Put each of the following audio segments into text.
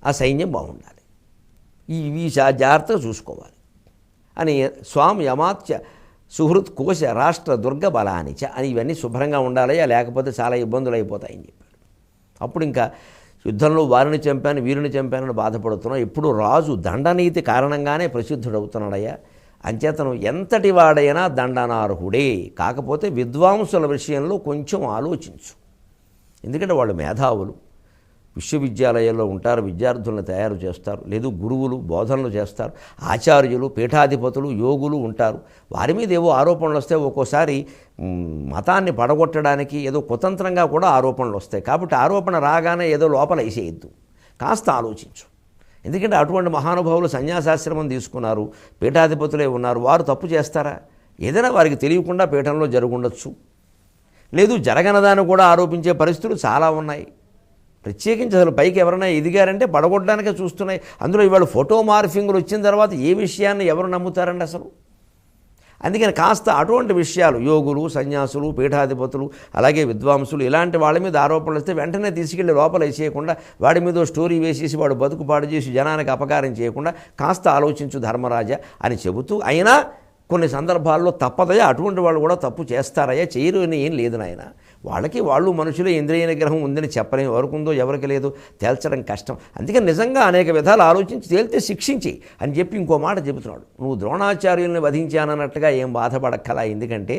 ఆ సైన్యం బాగుండాలి, ఇవి జాగ్రత్తగా చూసుకోవాలి అని స్వామి యమాత్య సుహృత్ కోశ రాష్ట్ర దుర్గ బలానిచ అని ఇవన్నీ శుభ్రంగా ఉండాలి, లేకపోతే చాలా ఇబ్బందులు అయిపోతాయని చెప్పాడు. అప్పుడు ఇంకా యుద్ధంలో వారిని చంపాను వీరిని చంపానని బాధపడుతున్నావు, ఎప్పుడు రాజు దండనీతి కారణంగానే ప్రసిద్ధుడవుతున్నాడయ్యా, అంచేతను ఎంతటి వాడైనా దండనార్హుడే, కాకపోతే విద్వాంసుల విషయంలో కొంచెం ఆలోచించు, ఎందుకంటే వాళ్ళు మేధావులు, విశ్వవిద్యాలయాల్లో ఉంటారు, విద్యార్థులను తయారు చేస్తారు, లేదు గురువులు బోధనలు చేస్తారు, ఆచార్యులు పీఠాధిపతులు యోగులు ఉంటారు, వారి మీద ఏవో ఆరోపణలు వస్తే ఒక్కోసారి మతాన్ని పడగొట్టడానికి ఏదో కుతంత్రంగా కూడా ఆరోపణలు వస్తాయి. కాబట్టి ఆరోపణ రాగానే ఏదో లోపల వేసేయద్దు, కాస్త ఆలోచించు. ఎందుకంటే అటువంటి మహానుభావులు సన్యాసాశ్రమం తీసుకున్నారు, పీఠాధిపతులే ఉన్నారు, వారు తప్పు చేస్తారా? ఏదైనా వారికి తెలియకుండా పీఠంలో జరుగుండొచ్చు, లేదు జరగనదాన్ని కూడా ఆరోపించే పరిస్థితులు చాలా ఉన్నాయి. ప్రత్యేకించి అసలు పైకి ఎవరైనా ఎదిగారంటే పడగొట్టడానికే చూస్తున్నాయి. అందులో ఇవాళ ఫోటో మార్ఫింగ్లు వచ్చిన తర్వాత ఏ విషయాన్ని ఎవరు నమ్ముతారండి అసలు? అందుకని కాస్త అటువంటి విషయాలు యోగులు సన్యాసులు పీఠాధిపతులు అలాగే విద్వాంసులు ఇలాంటి వాళ్ళ మీద ఆరోపణలు వస్తే వెంటనే తీసుకెళ్ళి లోపల వేసేయకుండా వాడి మీద స్టోరీ వేసేసి వాడు బతుకు పాడు చేసి జనానికి అపకారం చేయకుండా కాస్త ఆలోచించు ధర్మరాజా అని చెబుతూ, అయినా కొన్ని సందర్భాల్లో తప్పదయ్యా, అటువంటి వాళ్ళు కూడా తప్పు చేస్తారయ్యా, చేయరు అని ఏం లేదు నాయన, వాళ్ళకి వాళ్ళు మనుషులే, ఇంద్రియ నిగ్రహం ఉందని చెప్పలేం, ఎవరికి ఉందో ఎవరికి లేదో తేల్చడం కష్టం, అందుకని నిజంగా అనేక విధాలు ఆలోచించి తేలితే శిక్షించి అని చెప్పి ఇంకో మాట చెబుతున్నాడు. నువ్వు ద్రోణాచార్యుల్ని వధించానన్నట్టుగా ఏం బాధపడక్కలా, ఎందుకంటే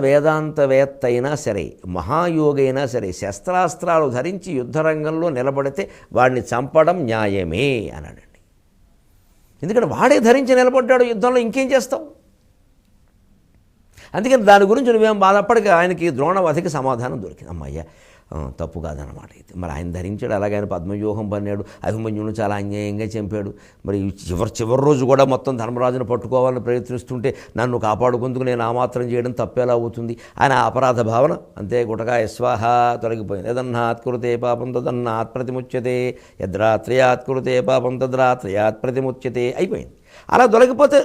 వేదాంతవేత్త అయినా సరే మహాయోగైనా సరే శస్త్రాస్త్రాలు ధరించి యుద్ధరంగంలో నిలబడితే వాడిని చంపడం న్యాయమే అన్నాడు. ఎందుకంటే వాడే ధరించి నిలబడ్డాడు యుద్ధంలో, ఇంకేం చేస్తావు? అందుకని దాని గురించి నువ్వేం బాధపడక ఆయనకి ద్రోణవధికి సమాధానం దొరికింది. అమ్మయ్య తప్పు కాదన్నమాట. అయితే మరి ఆయన ధరించాడు, అలాగే ఆయన పద్మవ్యూహం పన్నాడు, అభిమన్యుని చాలా అన్యాయంగా చంపాడు. మరి చివరి రోజు కూడా మొత్తం ధర్మరాజును పట్టుకోవాలని ప్రయత్నిస్తుంటే నన్ను కాపాడుకుందుకు నేను ఆ మాత్రం చేయడం తప్పేలా అవుతుంది ఆయన అపరాధ భావన అంతే గుటగా యస్వాహ తొలగిపోయింది. యదన్నాత్ కురుతే పాపం తదన్నాత్ ప్రతిముచ్యతే, యద్రాత్రయాత్ కురుతే పాపం తద్రాత్రయాత్ ప్రతిముచ్యతే అయిపోయింది. అలా దొరికిపోతే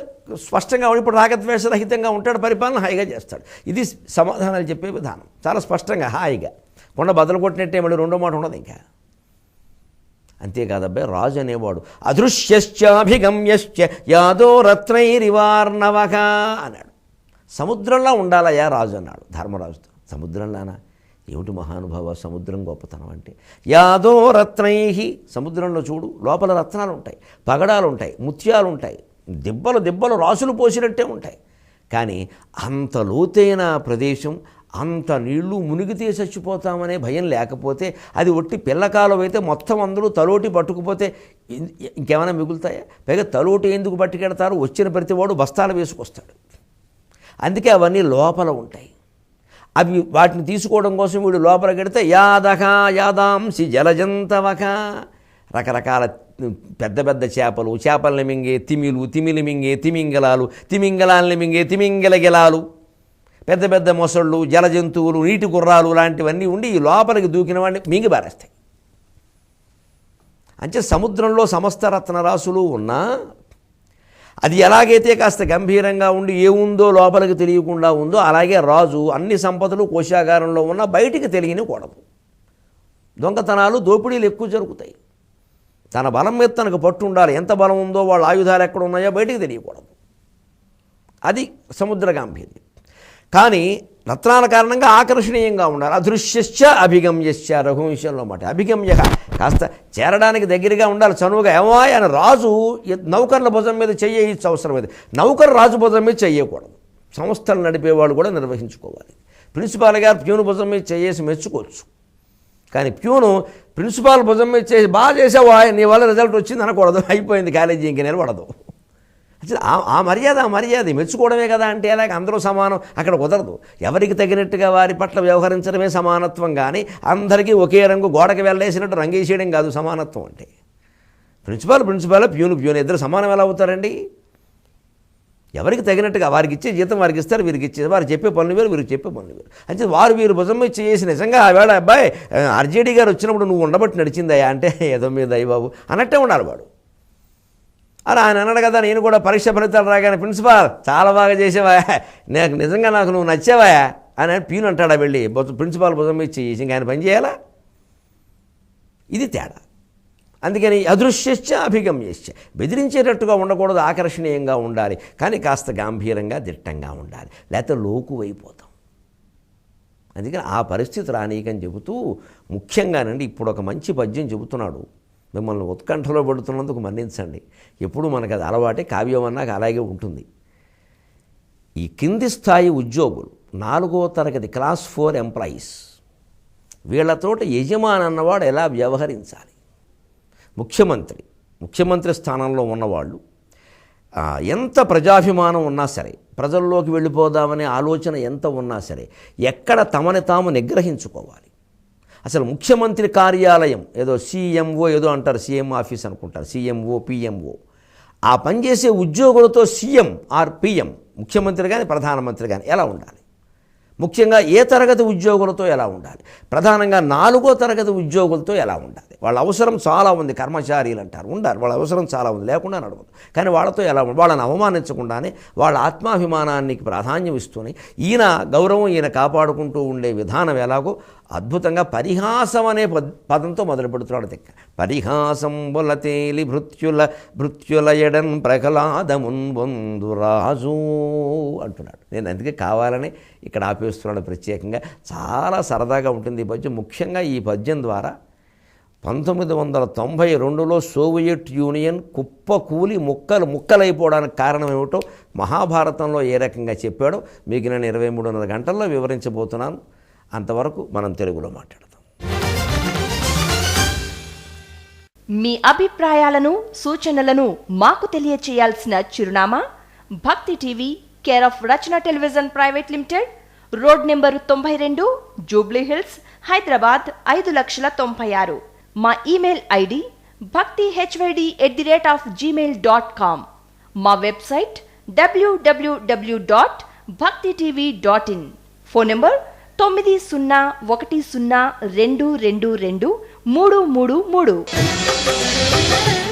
స్పష్టంగా ఇప్పుడు రాగద్వేషరహితంగా ఉంటాడు, పరిపాలన హాయిగా చేస్తాడు. ఇది సమాధానాలు చెప్పే విధానం, చాలా స్పష్టంగా హాయిగా, కొండ బదలు కొట్టినట్టే మళ్ళీ రెండో మాట ఉండదు ఇంకా. అంతేకాదబ్బాయి రాజు అనేవాడు అదృశ్యశ్చాభిగమ్యశ్చ యాదో రత్నైరివార్ణవక అన్నాడు. సముద్రంలా ఉండాలయ్యా రాజు అన్నాడు ధర్మరాజుతో. సముద్రంలానా? ఏమిటి మహానుభావ సముద్రం గొప్పతనం అంటే? యాదో రత్నై, సముద్రంలో చూడు లోపల రత్నాలు ఉంటాయి, పగడాలు ఉంటాయి, ముత్యాలు ఉంటాయి, దెబ్బలు దెబ్బలు రాసులు పోసినట్టే ఉంటాయి. కానీ అంత లోతైన ప్రదేశం, అంత నీళ్లు మునిగితే చచ్చిపోతామనే భయం లేకపోతే, అది ఒట్టి పిల్లకాలం అయితే మొత్తం అందరూ తలోటి పట్టుకుపోతే ఇంకేమైనా మిగులుతాయా? పైగా తలోటి ఎందుకు పట్టుకెడతారు? వచ్చిన ప్రతివాడు బస్తాలు వేసుకొస్తాడు. అందుకే అవన్నీ లోపల ఉంటాయి. అవి వాటిని తీసుకోవడం కోసం వీడు లోపల గడితే యాదక యాదాంసి జలజంతవక, రకరకాల పెద్ద పెద్ద చేపలు, చేపల్ని మింగే తిమిలు, తిమిలి మింగే తిమింగలాలు, తిమింగలాల్ని మింగే తిమింగలగిలాలు, పెద్ద పెద్ద మొసళ్ళు, జల జంతువులు, నీటి గుర్రాలు లాంటివన్నీ ఉండి ఈ లోపలికి దూకిన వాడిని మింగి బారేస్తాయి. అంటే సముద్రంలో సమస్త రత్నరాశులు ఉన్నా అది ఎలాగైతే కాస్త గంభీరంగా ఉండి ఏముందో లోపలికి తెలియకుండా ఉందో, అలాగే రాజు అన్ని సంపదలు కోశాగారంలో ఉన్న బయటికి తెలియనికూడదు. దొంగతనాలు దోపిడీలు ఎక్కువ జరుగుతాయి. తన బలం మీద తనకు పట్టు ఉండాలి. ఎంత బలం ఉందో వాళ్ళ ఆయుధాలు ఎక్కడ ఉన్నాయో బయటికి తెలియకూడదు. అది సముద్ర గాంభీర్యం. కానీ రత్నాల కారణంగా ఆకర్షణీయంగా ఉండాలి. అదృశ్యశ్చ అభిగమ్యశ్చ రఘువంశంలో మాట. అభిగమ్య కాస్త చేరడానికి దగ్గరగా ఉండాలి, చనువుగా. ఏమాయ్ అని రాజు నౌకర్ల భుజం మీద చెయ్యచ్చు అవసరం లేదు, నౌకర్ రాజు భుజం మీద చెయ్యకూడదు. సంస్థలు నడిపేవాళ్ళు కూడా నిర్వహించుకోవాలి. ప్రిన్సిపాల్ గారు ప్యూను భుజం మీద చేసి మెచ్చుకోవచ్చు, కానీ ప్యూను ప్రిన్సిపాల్ భుజం మీద చేసి బాగా చేసావా నీ వల్ల రిజల్ట్ వచ్చింది అనకూడదు. అయిపోయింది కాలేజీ ఇంక నిలబడదు. ఆ మర్యాద మెచ్చుకోవడమే కదా. అంటే అలాగే అందరూ సమానం అక్కడ కుదరదు. ఎవరికి తగినట్టుగా వారి పట్ల వ్యవహరించడమే సమానత్వం. కానీ అందరికీ ఒకే రంగు గోడకి వెళ్ళేసినట్టు రంగేసేయడం కాదు సమానత్వం అంటే. ప్రిన్సిపాల్ ప్యూను ఇద్దరు సమానం ఎలా అవుతారండి? ఎవరికి తగినట్టుగా వారికి ఇచ్చే జీతం వారికి ఇస్తారు, వీరికి ఇచ్చేది వారు చెప్పే పనులు వేరు, వీరికి చెప్పే పనులు వేరు. అంటే వీరు భుజం మీద చేసి నిజంగా ఆవేళ అబ్బాయి ఆర్జేడీ గారు వచ్చినప్పుడు నువ్వు ఉండబట్టి నడిచిందయ్యా అంటే ఏదో మీద అయ్యబాబు అన్నట్టే ఉండాలి వాడు. అలా ఆయన అన్నాడు కదా, నేను కూడా పరీక్ష ఫలితాలు రాగానే ప్రిన్సిపాల్ చాలా బాగా చేసేవా, నిజంగా నాకు నువ్వు నచ్చావా అని ప్యూన్ అంటాడా వెళ్ళి ప్రిన్సిపాల్ భుజం మీద చేసి ఇంకా ఆయన పని చేయాలా? ఇది తేడా. అందుకని అదృశ్యశ్చ అభిగమ్యశ్చ, బెదిరించేటట్టుగా ఉండకూడదు, ఆకర్షణీయంగా ఉండాలి, కానీ కాస్త గాంభీరంగా దిట్టంగా ఉండాలి, లేకపోతే లోకువైపోతాం. అందుకని ఆ పరిస్థితి రానీకని చెబుతూ ముఖ్యంగానండి ఇప్పుడు ఒక మంచి పద్యం చెబుతున్నాడు. మిమ్మల్ని ఉత్కంఠలో పడుతున్నందుకు మన్నించండి, ఎప్పుడు మనకు అది అలవాటే, కావ్యం అన్నాక అలాగే ఉంటుంది. ఈ కింది స్థాయి ఉద్యోగులు 4వ తరగతి క్లాస్ 4 ఎంప్లాయీస్, వీళ్లతోటి యజమాని అన్నవాడు ఎలా వ్యవహరించాలి, ముఖ్యమంత్రి స్థానంలో ఉన్నవాళ్ళు ఎంత ప్రజాభిమానం ఉన్నా సరే, ప్రజల్లోకి వెళ్ళిపోదామనే ఆలోచన ఎంత ఉన్నా సరే, ఎక్కడ తమని తాము నిగ్రహించుకోవాలి. అసలు ముఖ్యమంత్రి కార్యాలయం ఏదో సీఎంఓ ఏదో అంటారు, సీఎం ఆఫీస్ అనుకుంటారు, సీఎంఓ పిఎంఓ, ఆ పనిచేసే ఉద్యోగులతో సీఎం ఆర్ పిఎం, ముఖ్యమంత్రి కానీ ప్రధానమంత్రి కానీ ఎలా ఉండాలి, ముఖ్యంగా ఏ తరగతి ఉద్యోగులతో ఎలా ఉండాలి, ప్రధానంగా 4వ తరగతి ఉద్యోగులతో ఎలా ఉండాలి. వాళ్ళ అవసరం చాలా ఉంది, కర్మచారీలు అంటారు, ఉండాలి, వాళ్ళ అవసరం చాలా ఉంది, లేకుండా నడవదు. కానీ వాళ్ళతో ఎలా వాళ్ళని అవమానించకుండానే వాళ్ళ ఆత్మాభిమానానికి ప్రాధాన్యం ఇస్తూనే ఈయన గౌరవం ఈయన కాపాడుకుంటూ ఉండే విధానం ఎలాగో అద్భుతంగా పరిహాసం అనే పదంతో మొదలు పెడుతున్నాడు తిక్క. పరిహాసం బొలతేలి భృత్యుల ఎడన్ ప్రహ్లాదమున్ బొందు రాజు అంటున్నాడు. నేను అందుకే కావాలని ఇక్కడ ఆపేస్తున్నాడు ప్రత్యేకంగా. చాలా సరదాగా ఉంటుంది ఈ పద్యం. ముఖ్యంగా ఈ పద్యం ద్వారా 1992లో సోవియట్ యూనియన్ కుప్పకూలి ముక్కలైపోవడానికి కారణం ఏమిటో మహాభారతంలో ఏ రకంగా చెప్పాడో మీకు నేను 23.5 గంటల్లో వివరించబోతున్నాను. అంతవరకు మనం తెలుగులో మాట్లాడదాం. మీ అభిప్రాయాలను సూచనలను మాకు తెలియచేయాల్సిన చిరునామా భక్తి TV, care of Rachana television private limited, road number 92, Jubilee hills, Hyderabad 5,96,000. మా ఇమెయిల్ ఐడి bhaktihyd@gmail.com. మా వెబ్సైట్ www.bhaktitv.in. Phone number 9010222333.